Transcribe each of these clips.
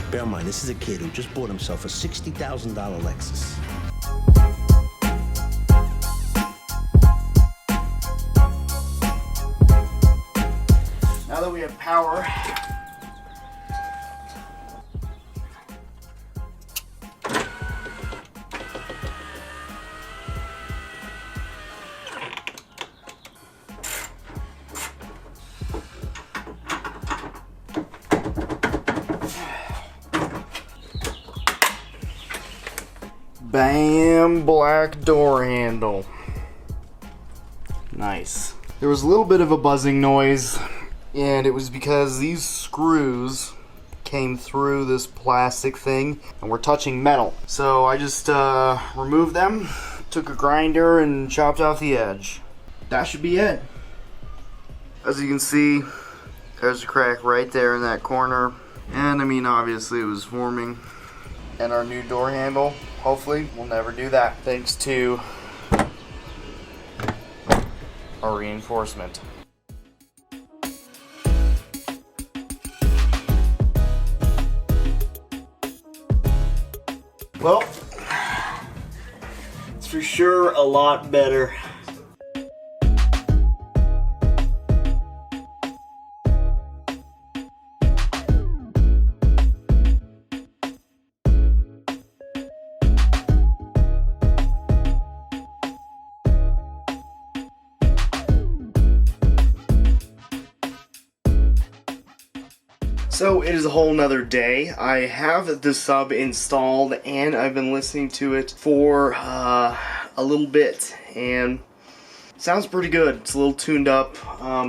Bear in mind, this is a kid who just bought himself a $60,000 Lexus. Now that we have power, bam, black door handle. Nice. There was a little bit of a buzzing noise, and it was because these screws came through this plastic thing and we're touching metal. So I just removed them, took a grinder and chopped off the edge. That should be it. As you can see, there's a crack right there in that corner. And I mean, obviously it was forming. And our new door handle, hopefully, will never do that, thanks to our reinforcement. Well, it's for sure a lot better. So it is a whole nother day. I have the sub installed and I've been listening to it for a little bit, and it sounds pretty good. It's a little tuned up,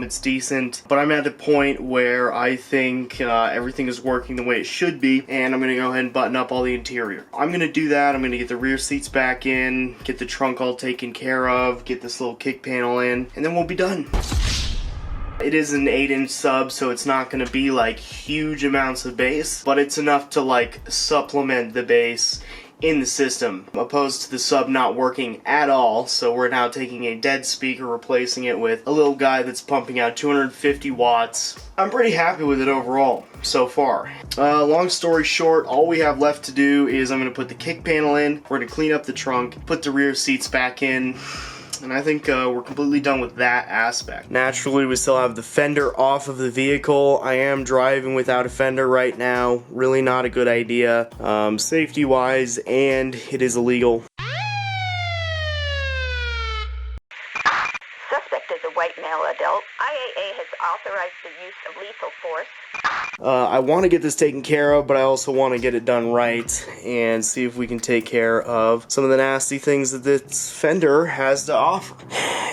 it's decent, but I'm at the point where I think everything is working the way it should be, and I'm gonna go ahead and button up all the interior. I'm gonna do that. I'm gonna get the rear seats back in, get the trunk all taken care of, get this little kick panel in, and then we'll be done. It is an 8-inch sub, so it's not going to be like huge amounts of bass, but it's enough to like supplement the bass in the system, opposed to the sub not working at all. So we're now taking a dead speaker, replacing it with a little guy that's pumping out 250 watts. I'm pretty happy with it overall so far. Long story short, all we have left to do is I'm going to put the kick panel in, we're going to clean up the trunk, put the rear seats back in, and I think we're completely done with that aspect. Naturally, we still have the fender off of the vehicle. I am driving without a fender right now. Really not a good idea, safety-wise, and it is illegal. Suspect is a white male adult. IAA has authorized the use of lethal force. I want to get this taken care of, but I also want to get it done right and see if we can take care of some of the nasty things that this fender has to offer.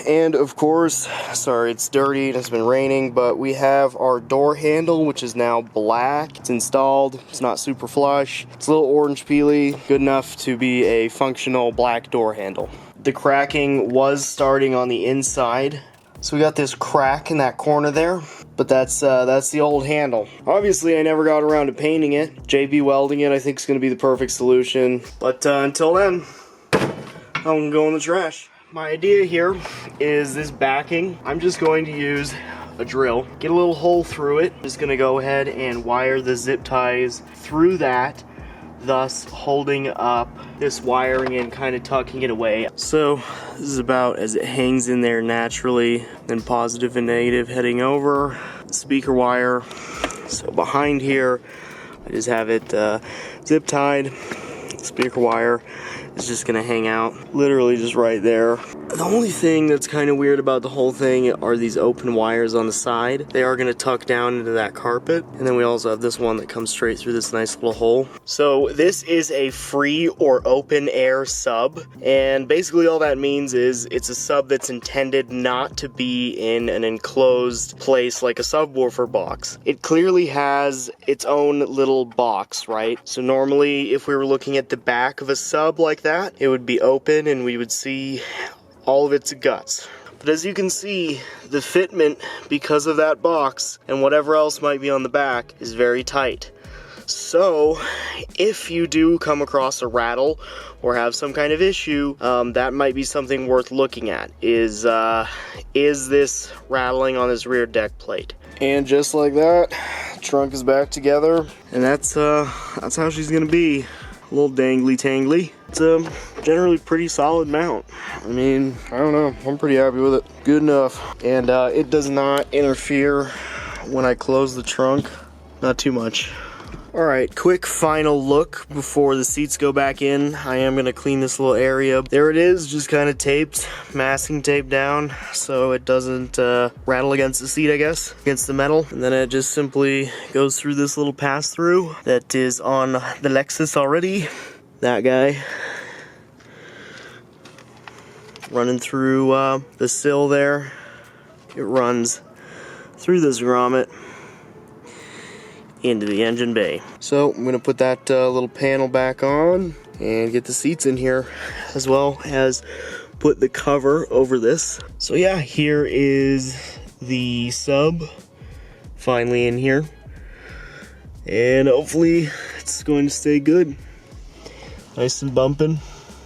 And of course, sorry it's dirty, it has been raining, but we have our door handle, which is now black. It's installed, it's not super flush, it's a little orange peely, good enough to be a functional black door handle. The cracking was starting on the inside, so we got this crack in that corner there, but that's the old handle. Obviously, I never got around to painting it. JB welding it, I think, is going to be the perfect solution. But until then, I'm going to go in the trash. My idea here is this backing. I'm just going to use a drill, get a little hole through it. I'm just going to go ahead and wire the zip ties through that, thus holding up this wiring and kind of tucking it away. So this is about as it hangs in there naturally, then positive and negative heading over, speaker wire. So behind here, I just have it zip tied. Speaker wire is just gonna hang out literally just right there. The only thing that's kind of weird about the whole thing are these open wires on the side. They are gonna tuck down into that carpet, and then we also have this one that comes straight through this nice little hole. So this is a free or open air sub, and basically all that means is it's a sub that's intended not to be in an enclosed place like a subwoofer box. It clearly has its own little box, right? So normally if we were looking at the back of a sub like that, it would be open and we would see all of its guts. But as you can see, the fitment, because of that box and whatever else might be on the back, is very tight. So if you do come across a rattle or have some kind of issue, that might be something worth looking at. Is this rattling on this rear deck plate? And just like that, Trunk is back together, and that's how she's gonna be. A little dangly tangly. It's a generally pretty solid mount. I mean, I don't know, I'm pretty happy with it. Good enough. And it does not interfere when I close the trunk. Not too much. Alright, quick final look before the seats go back in. I am going to clean this little area. There it is, just kind of taped, masking tape down so it doesn't rattle against the seat, I guess, against the metal. And then it just simply goes through this little pass-through that is on the Lexus already. That guy. Running through the sill there. It runs through this grommet into the engine bay. So I'm gonna put that little panel back on and get the seats in here, as well as put the cover over this. So yeah, here is the sub finally in here, and hopefully it's going to stay good, nice and bumping.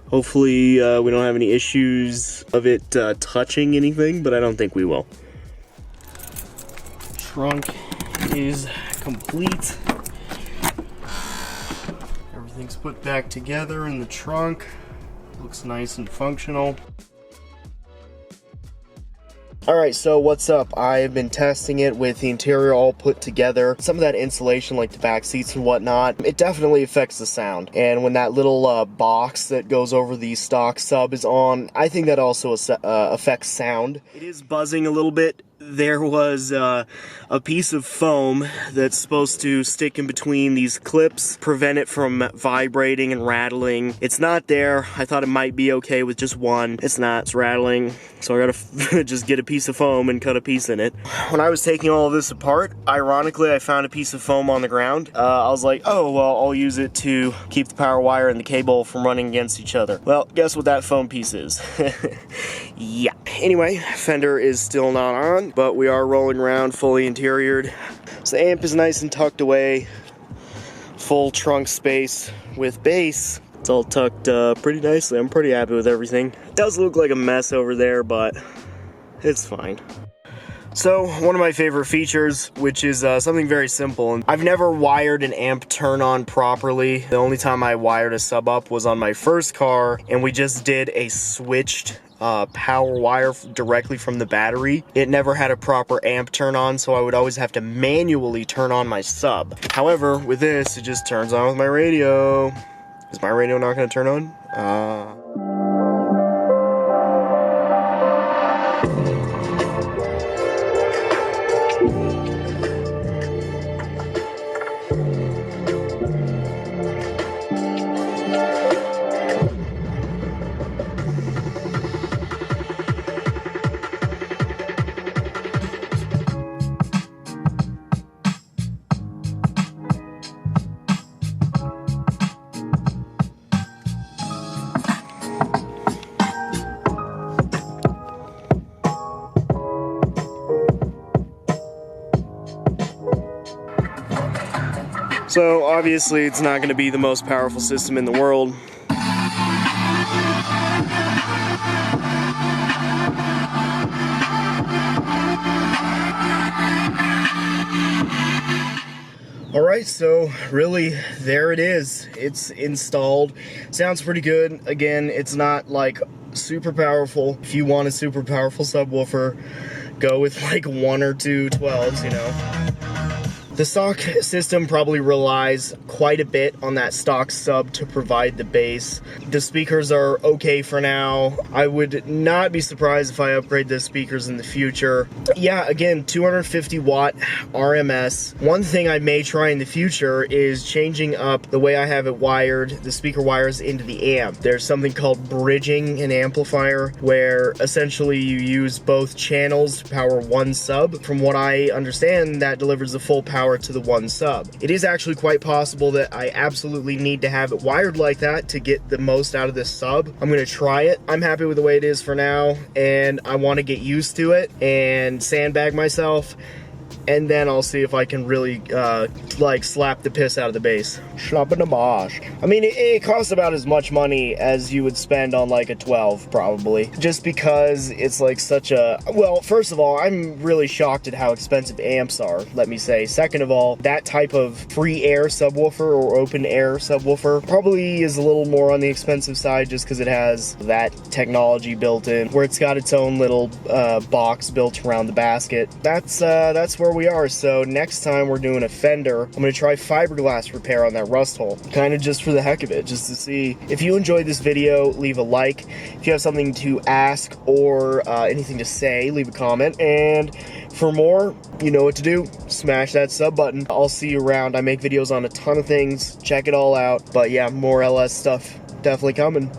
Hopefully we don't have any issues of it touching anything, but I don't think we will. Trunk is complete. Everything's put back together in the trunk. Looks nice and functional. Alright, so what's up? I've been testing it with the interior all put together. Some of that insulation, like the back seats and whatnot, it definitely affects the sound. And when that little box that goes over the stock sub is on, I think that also affects sound. It is buzzing a little bit. There was a piece of foam that's supposed to stick in between these clips, prevent it from vibrating and rattling. It's not there. I thought it might be okay with just one. It's not. It's rattling. So I gotta just get a piece of foam and cut a piece in it. When I was taking all of this apart, ironically, I found a piece of foam on the ground. I was like, oh, well, I'll use it to keep the power wire and the cable from running against each other. Well, guess what that foam piece is? Yeah. Anyway, Fender is still not on, but we are rolling around fully interiored. So the amp is nice and tucked away. Full trunk space with bass. It's all tucked pretty nicely. I'm pretty happy with everything. It does look like a mess over there, but it's fine. So, one of my favorite features, which is something very simple. I've never wired an amp turn on properly. The only time I wired a sub up was on my first car, and we just did a switched power wire directly from the battery. It never had a proper amp turn on, so I would always have to manually turn on my sub. However, with this, it just turns on with my radio. Is my radio not going to turn on? So obviously it's not going to be the most powerful system in the world. Alright, so really there it is. It's installed. Sounds pretty good. Again, it's not like super powerful. If you want a super powerful subwoofer, go with like 1 or 2 12s, you know. The stock system probably relies quite a bit on that stock sub to provide the bass. The speakers are okay for now. I would not be surprised if I upgrade the speakers in the future. Yeah, again, 250 watt RMS. One thing I may try in the future is changing up the way I have it wired, the speaker wires into the amp. There's something called bridging an amplifier, where essentially you use both channels to power one sub. From what I understand, that delivers the full power to the one sub. It is actually quite possible that I absolutely need to have it wired like that to get the most out of this sub. I'm gonna try it. I'm happy with the way it is for now, and I want to get used to it and sandbag myself and then I'll see if I can really like slap the piss out of the bass. Slap in the mosh. I mean, it costs about as much money as you would spend on like a 12 probably, just because it's like such a, well, first of all, I'm really shocked at how expensive amps are, let me say. Second of all, that type of free air subwoofer or open air subwoofer probably is a little more on the expensive side, just because it has that technology built in, where it's got its own little box built around the basket. That's where we are. So next time we're doing a Fender, I'm gonna try fiberglass repair on that rust hole, kind of just for the heck of it, just to see. If you enjoyed this video, leave a like. If you have something to ask or anything to say, leave a comment. And for more, you know what to do. Smash that sub button. I'll see you around. I make videos on a ton of things. Check it all out. But yeah, more LS stuff definitely coming.